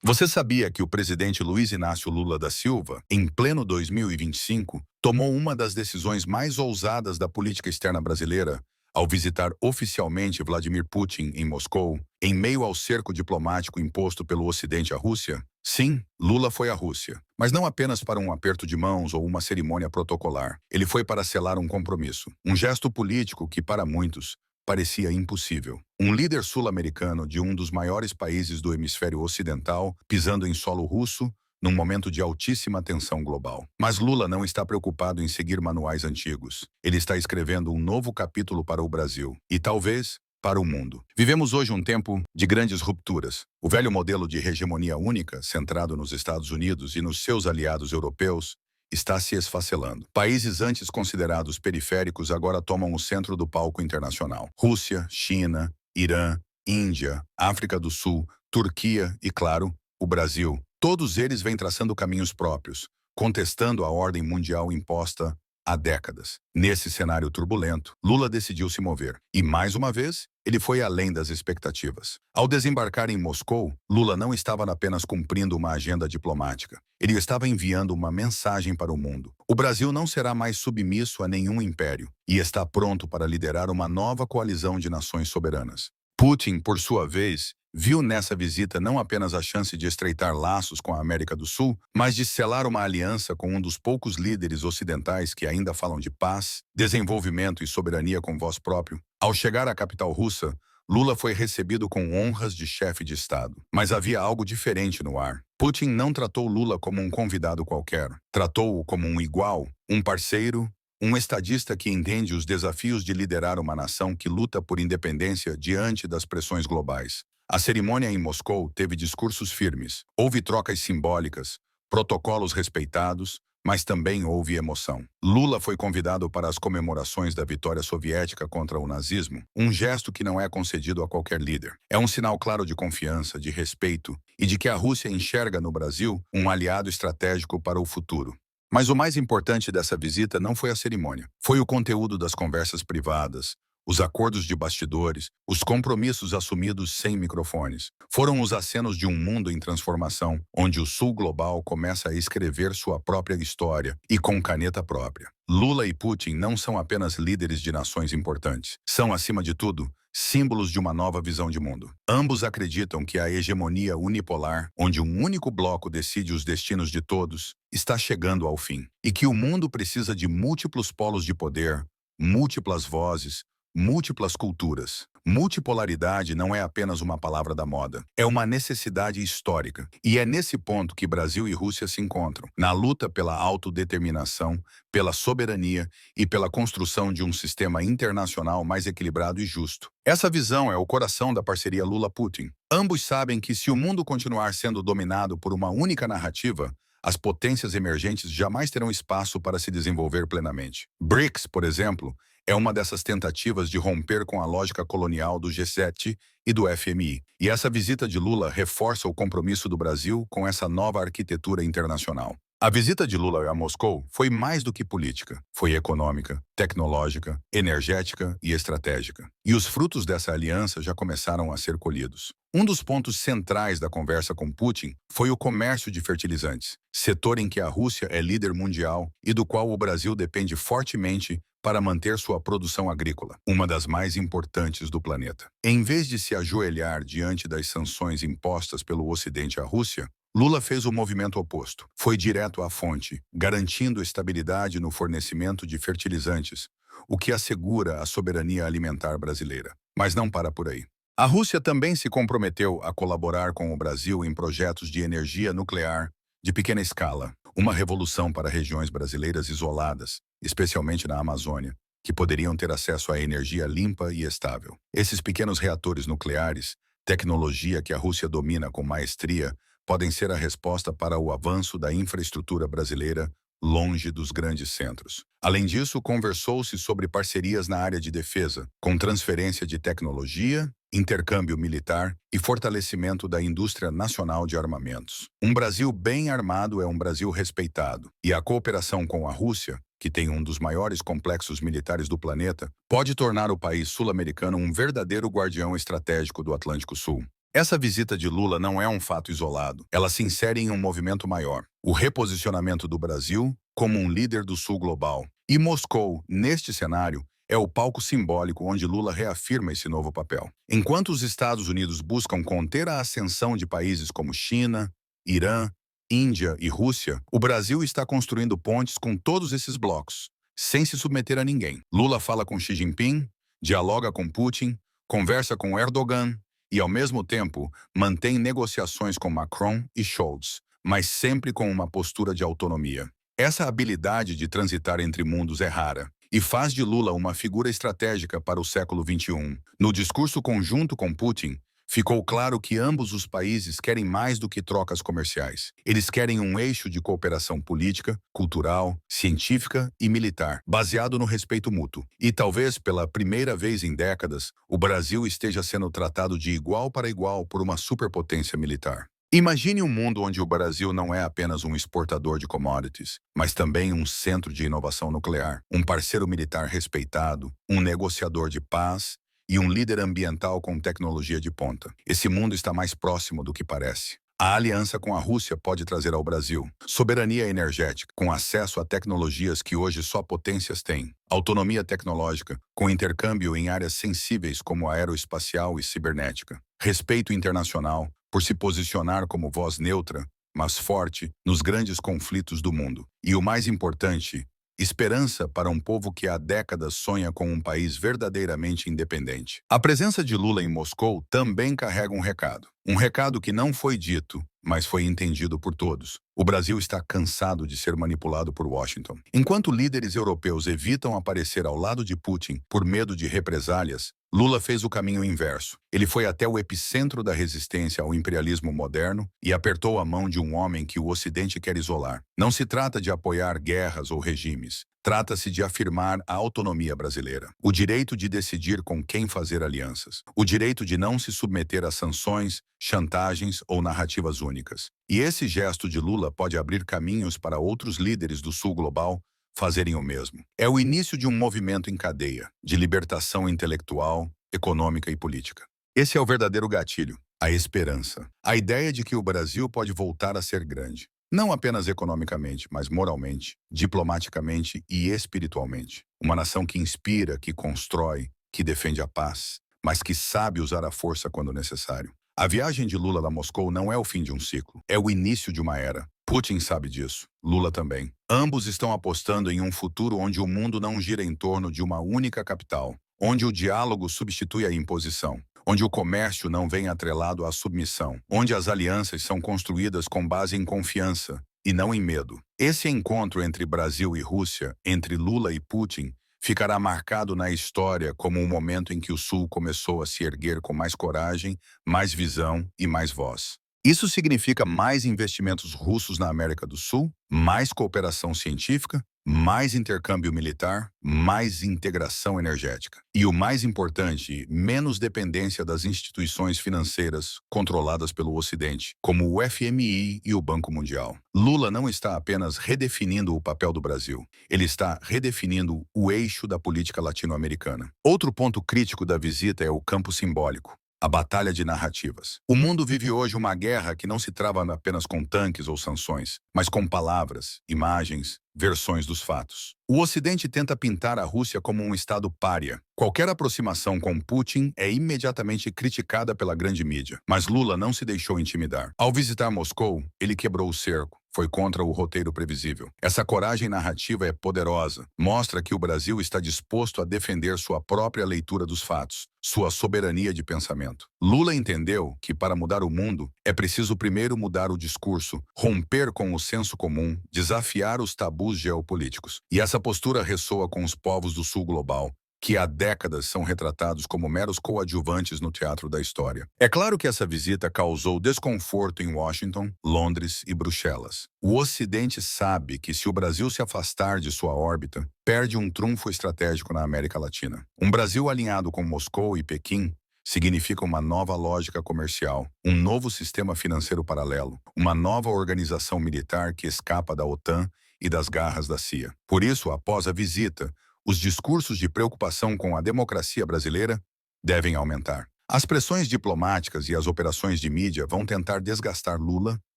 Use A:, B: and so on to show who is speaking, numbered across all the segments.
A: Você sabia que o presidente Luiz Inácio Lula da Silva, em pleno 2025, tomou uma das decisões mais ousadas da política externa brasileira ao visitar oficialmente Vladimir Putin em Moscou, em meio ao cerco diplomático imposto pelo Ocidente à Rússia? Sim, Lula foi à Rússia, mas não apenas para um aperto de mãos ou uma cerimônia protocolar. Ele foi para selar um compromisso, um gesto político que, para muitos, parecia impossível. Um líder sul-americano de um dos maiores países do hemisfério ocidental pisando em solo russo num momento de altíssima tensão global. Mas Lula não está preocupado em seguir manuais antigos. Ele está escrevendo um novo capítulo para o Brasil e, talvez, para o mundo. Vivemos hoje um tempo de grandes rupturas. O velho modelo de hegemonia única, centrado nos Estados Unidos e nos seus aliados europeus, está se esfacelando. Países antes considerados periféricos agora tomam o centro do palco internacional. Rússia, China, Irã, Índia, África do Sul, Turquia e, claro, o Brasil. Todos eles vêm traçando caminhos próprios, contestando a ordem mundial imposta há décadas. Nesse cenário turbulento, Lula decidiu se mover. E, mais uma vez, ele foi além das expectativas. Ao desembarcar em Moscou, Lula não estava apenas cumprindo uma agenda diplomática. Ele estava enviando uma mensagem para o mundo. O Brasil não será mais submisso a nenhum império e está pronto para liderar uma nova coalizão de nações soberanas. Putin, por sua vez, viu nessa visita não apenas a chance de estreitar laços com a América do Sul, mas de selar uma aliança com um dos poucos líderes ocidentais que ainda falam de paz, desenvolvimento e soberania com voz própria. Ao chegar à capital russa, Lula foi recebido com honras de chefe de Estado. Mas havia algo diferente no ar. Putin não tratou Lula como um convidado qualquer. Tratou-o como um igual, um parceiro, um estadista que entende os desafios de liderar uma nação que luta por independência diante das pressões globais. A cerimônia em Moscou teve discursos firmes, houve trocas simbólicas, protocolos respeitados, mas também houve emoção. Lula foi convidado para as comemorações da vitória soviética contra o nazismo, um gesto que não é concedido a qualquer líder. É um sinal claro de confiança, de respeito e de que a Rússia enxerga no Brasil um aliado estratégico para o futuro. Mas o mais importante dessa visita não foi a cerimônia. Foi o conteúdo das conversas privadas, os acordos de bastidores, os compromissos assumidos sem microfones. Foram os acenos de um mundo em transformação, onde o Sul global começa a escrever sua própria história e com caneta própria. Lula e Putin não são apenas líderes de nações importantes. São, acima de tudo, símbolos de uma nova visão de mundo. Ambos acreditam que a hegemonia unipolar, onde um único bloco decide os destinos de todos, está chegando ao fim. E que o mundo precisa de múltiplos polos de poder, múltiplas vozes, múltiplas culturas. Multipolaridade não é apenas uma palavra da moda, é uma necessidade histórica. E é nesse ponto que Brasil e Rússia se encontram, na luta pela autodeterminação, pela soberania e pela construção de um sistema internacional mais equilibrado e justo. Essa visão é o coração da parceria Lula-Putin. Ambos sabem que se o mundo continuar sendo dominado por uma única narrativa, as potências emergentes jamais terão espaço para se desenvolver plenamente. BRICS, por exemplo, é uma dessas tentativas de romper com a lógica colonial do G7 e do FMI. E essa visita de Lula reforça o compromisso do Brasil com essa nova arquitetura internacional. A visita de Lula a Moscou foi mais do que política. Foi econômica, tecnológica, energética e estratégica. E os frutos dessa aliança já começaram a ser colhidos. Um dos pontos centrais da conversa com Putin foi o comércio de fertilizantes, setor em que a Rússia é líder mundial e do qual o Brasil depende fortemente para manter sua produção agrícola, uma das mais importantes do planeta. Em vez de se ajoelhar diante das sanções impostas pelo Ocidente à Rússia, Lula fez o movimento oposto. Foi direto à fonte, garantindo estabilidade no fornecimento de fertilizantes, o que assegura a soberania alimentar brasileira. Mas não para por aí. A Rússia também se comprometeu a colaborar com o Brasil em projetos de energia nuclear de pequena escala, uma revolução para regiões brasileiras isoladas, especialmente na Amazônia, que poderiam ter acesso a energia limpa e estável. Esses pequenos reatores nucleares, tecnologia que a Rússia domina com maestria, podem ser a resposta para o avanço da infraestrutura brasileira longe dos grandes centros. Além disso, conversou-se sobre parcerias na área de defesa, com transferência de tecnologia, intercâmbio militar e fortalecimento da indústria nacional de armamentos. Um Brasil bem armado é um Brasil respeitado, e a cooperação com a Rússia, que tem um dos maiores complexos militares do planeta, pode tornar o país sul-americano um verdadeiro guardião estratégico do Atlântico Sul. Essa visita de Lula não é um fato isolado. Ela se insere em um movimento maior, o reposicionamento do Brasil como um líder do Sul global. E Moscou, neste cenário, é o palco simbólico onde Lula reafirma esse novo papel. Enquanto os Estados Unidos buscam conter a ascensão de países como China, Irã, Índia e Rússia, o Brasil está construindo pontes com todos esses blocos, sem se submeter a ninguém. Lula fala com Xi Jinping, dialoga com Putin, conversa com Erdogan e, ao mesmo tempo, mantém negociações com Macron e Scholz, mas sempre com uma postura de autonomia. Essa habilidade de transitar entre mundos é rara e faz de Lula uma figura estratégica para o século XXI. No discurso conjunto com Putin, ficou claro que ambos os países querem mais do que trocas comerciais. Eles querem um eixo de cooperação política, cultural, científica e militar, baseado no respeito mútuo. E talvez pela primeira vez em décadas, o Brasil esteja sendo tratado de igual para igual por uma superpotência militar. Imagine um mundo onde o Brasil não é apenas um exportador de commodities, mas também um centro de inovação nuclear, um parceiro militar respeitado, um negociador de paz e um líder ambiental com tecnologia de ponta. Esse mundo está mais próximo do que parece. A aliança com a Rússia pode trazer ao Brasil soberania energética, com acesso a tecnologias que hoje só potências têm, autonomia tecnológica, com intercâmbio em áreas sensíveis como aeroespacial e cibernética, respeito internacional, por se posicionar como voz neutra, mas forte, nos grandes conflitos do mundo. E o mais importante, esperança para um povo que há décadas sonha com um país verdadeiramente independente. A presença de Lula em Moscou também carrega um recado. Um recado que não foi dito, mas foi entendido por todos. O Brasil está cansado de ser manipulado por Washington. Enquanto líderes europeus evitam aparecer ao lado de Putin por medo de represálias, Lula fez o caminho inverso. Ele foi até o epicentro da resistência ao imperialismo moderno e apertou a mão de um homem que o Ocidente quer isolar. Não se trata de apoiar guerras ou regimes. Trata-se de afirmar a autonomia brasileira, o direito de decidir com quem fazer alianças, o direito de não se submeter a sanções, chantagens ou narrativas únicas. E esse gesto de Lula pode abrir caminhos para outros líderes do Sul global fazerem o mesmo. É o início de um movimento em cadeia, de libertação intelectual, econômica e política. Esse é o verdadeiro gatilho, a esperança. A ideia de que o Brasil pode voltar a ser grande. Não apenas economicamente, mas moralmente, diplomaticamente e espiritualmente. Uma nação que inspira, que constrói, que defende a paz, mas que sabe usar a força quando necessário. A viagem de Lula a Moscou não é o fim de um ciclo, é o início de uma era. Putin sabe disso, Lula também. Ambos estão apostando em um futuro onde o mundo não gira em torno de uma única capital, onde o diálogo substitui a imposição, onde o comércio não vem atrelado à submissão, onde as alianças são construídas com base em confiança e não em medo. Esse encontro entre Brasil e Rússia, entre Lula e Putin, ficará marcado na história como um momento em que o Sul começou a se erguer com mais coragem, mais visão e mais voz. Isso significa mais investimentos russos na América do Sul, mais cooperação científica, mais intercâmbio militar, mais integração energética. E o mais importante, menos dependência das instituições financeiras controladas pelo Ocidente, como o FMI e o Banco Mundial. Lula não está apenas redefinindo o papel do Brasil, ele está redefinindo o eixo da política latino-americana. Outro ponto crítico da visita é o campo simbólico. A batalha de narrativas. O mundo vive hoje uma guerra que não se trava apenas com tanques ou sanções, mas com palavras, imagens, versões dos fatos. O Ocidente tenta pintar a Rússia como um estado pária. Qualquer aproximação com Putin é imediatamente criticada pela grande mídia. Mas Lula não se deixou intimidar. Ao visitar Moscou, ele quebrou o cerco. Foi contra o roteiro previsível. Essa coragem narrativa é poderosa. Mostra que o Brasil está disposto a defender sua própria leitura dos fatos, sua soberania de pensamento. Lula entendeu que, para mudar o mundo, é preciso primeiro mudar o discurso, romper com o senso comum, desafiar os tabus geopolíticos. E essa postura ressoa com os povos do Sul global, que há décadas são retratados como meros coadjuvantes no teatro da história. É claro que essa visita causou desconforto em Washington, Londres e Bruxelas. O Ocidente sabe que se o Brasil se afastar de sua órbita, perde um trunfo estratégico na América Latina. Um Brasil alinhado com Moscou e Pequim significa uma nova lógica comercial, um novo sistema financeiro paralelo, uma nova organização militar que escapa da OTAN e das garras da CIA. Por isso, após a visita, os discursos de preocupação com a democracia brasileira devem aumentar. As pressões diplomáticas e as operações de mídia vão tentar desgastar Lula,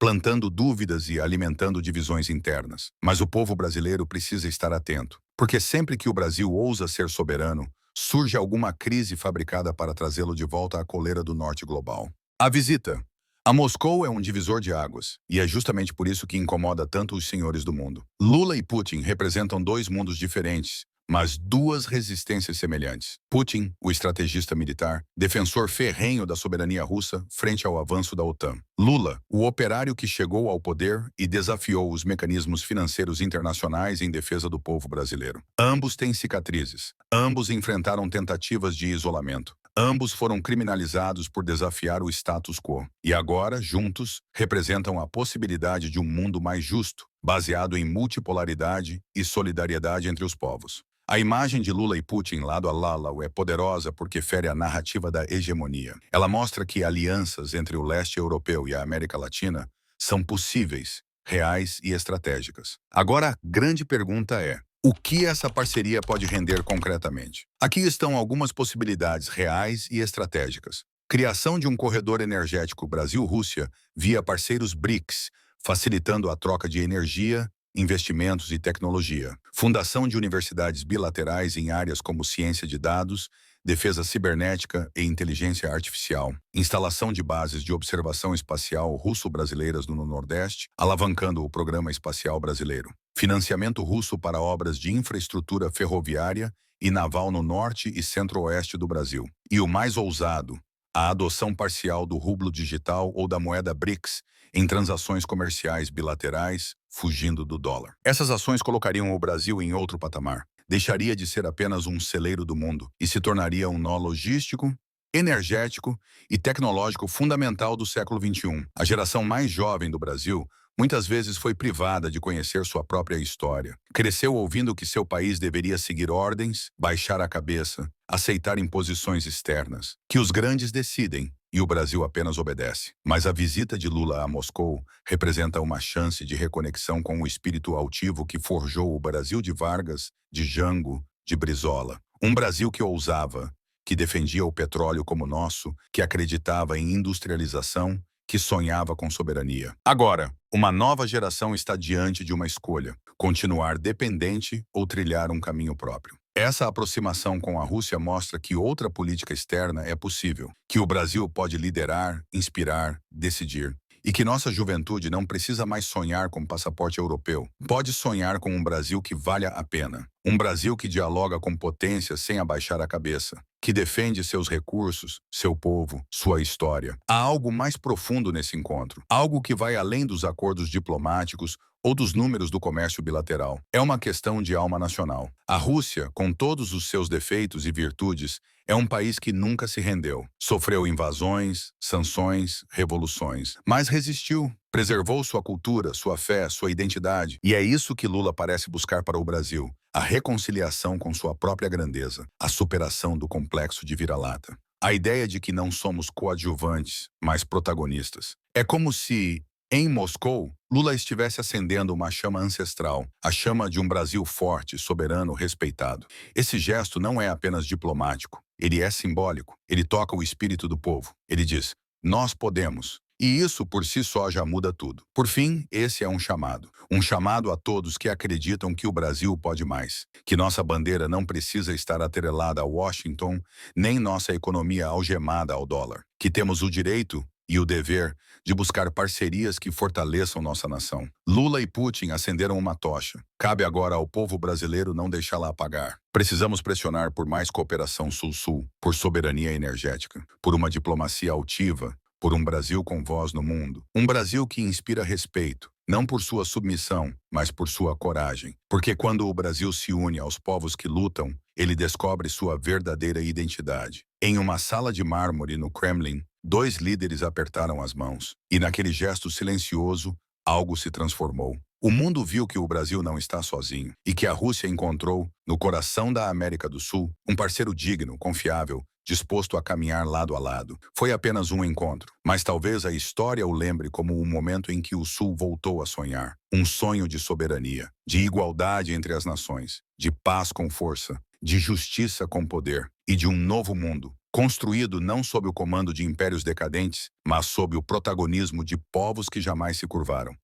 A: plantando dúvidas e alimentando divisões internas. Mas o povo brasileiro precisa estar atento, porque sempre que o Brasil ousa ser soberano, surge alguma crise fabricada para trazê-lo de volta à coleira do norte global. A visita a Moscou é um divisor de águas, e é justamente por isso que incomoda tanto os senhores do mundo. Lula e Putin representam dois mundos diferentes, mas duas resistências semelhantes. Putin, o estrategista militar, defensor ferrenho da soberania russa frente ao avanço da OTAN. Lula, o operário que chegou ao poder e desafiou os mecanismos financeiros internacionais em defesa do povo brasileiro. Ambos têm cicatrizes. Ambos enfrentaram tentativas de isolamento. Ambos foram criminalizados por desafiar o status quo. E agora, juntos, representam a possibilidade de um mundo mais justo, baseado em multipolaridade e solidariedade entre os povos. A imagem de Lula e Putin lado a lado é poderosa porque fere a narrativa da hegemonia. Ela mostra que alianças entre o leste europeu e a América Latina são possíveis, reais e estratégicas. Agora, a grande pergunta é: o que essa parceria pode render concretamente? Aqui estão algumas possibilidades reais e estratégicas. Criação de um corredor energético Brasil-Rússia via parceiros BRICS, facilitando a troca de energia, investimentos e tecnologia. Fundação de universidades bilaterais em áreas como ciência de dados, defesa cibernética e inteligência artificial. Instalação de bases de observação espacial russo-brasileiras no Nordeste, alavancando o programa espacial brasileiro. Financiamento russo para obras de infraestrutura ferroviária e naval no norte e centro-oeste do Brasil. E o mais ousado, a adoção parcial do rublo digital ou da moeda BRICS em transações comerciais bilaterais, fugindo do dólar. Essas ações colocariam o Brasil em outro patamar. Deixaria de ser apenas um celeiro do mundo e se tornaria um nó logístico, energético e tecnológico fundamental do século XXI. A geração mais jovem do Brasil muitas vezes foi privada de conhecer sua própria história. Cresceu ouvindo que seu país deveria seguir ordens, baixar a cabeça, aceitar imposições externas, que os grandes decidem e o Brasil apenas obedece. Mas a visita de Lula a Moscou representa uma chance de reconexão com o espírito altivo que forjou o Brasil de Vargas, de Jango, de Brizola. Um Brasil que ousava, que defendia o petróleo como nosso, que acreditava em industrialização, que sonhava com soberania. Agora, uma nova geração está diante de uma escolha: continuar dependente ou trilhar um caminho próprio. Essa aproximação com a Rússia mostra que outra política externa é possível, que o Brasil pode liderar, inspirar, decidir. E que nossa juventude não precisa mais sonhar com passaporte europeu. Pode sonhar com um Brasil que valha a pena. Um Brasil que dialoga com potência sem abaixar a cabeça. Que defende seus recursos, seu povo, sua história. Há algo mais profundo nesse encontro. Algo que vai além dos acordos diplomáticos ou dos números do comércio bilateral. É uma questão de alma nacional. A Rússia, com todos os seus defeitos e virtudes, é um país que nunca se rendeu. Sofreu invasões, sanções, revoluções, mas resistiu. Preservou sua cultura, sua fé, sua identidade. E é isso que Lula parece buscar para o Brasil: a reconciliação com sua própria grandeza, a superação do complexo de vira-lata. A ideia de que não somos coadjuvantes, mas protagonistas. É como se, em Moscou, Lula estivesse acendendo uma chama ancestral, a chama de um Brasil forte, soberano, respeitado. Esse gesto não é apenas diplomático, ele é simbólico. Ele toca o espírito do povo. Ele diz: nós podemos. E isso por si só já muda tudo. Por fim, esse é um chamado a todos que acreditam que o Brasil pode mais, que nossa bandeira não precisa estar atrelada a Washington, nem nossa economia algemada ao dólar, que temos o direito e o dever de buscar parcerias que fortaleçam nossa nação. Lula e Putin acenderam uma tocha. Cabe agora ao povo brasileiro não deixá-la apagar. Precisamos pressionar por mais cooperação sul-sul, por soberania energética, por uma diplomacia altiva, por um Brasil com voz no mundo. Um Brasil que inspira respeito, não por sua submissão, mas por sua coragem. Porque quando o Brasil se une aos povos que lutam, ele descobre sua verdadeira identidade. Em uma sala de mármore no Kremlin, dois líderes apertaram as mãos. E naquele gesto silencioso, algo se transformou. O mundo viu que o Brasil não está sozinho e que a Rússia encontrou, no coração da América do Sul, um parceiro digno, confiável, disposto a caminhar lado a lado. Foi apenas um encontro, mas talvez a história o lembre como um momento em que o Sul voltou a sonhar. Um sonho de soberania, de igualdade entre as nações, de paz com força, de justiça com poder e de um novo mundo, construído não sob o comando de impérios decadentes, mas sob o protagonismo de povos que jamais se curvaram.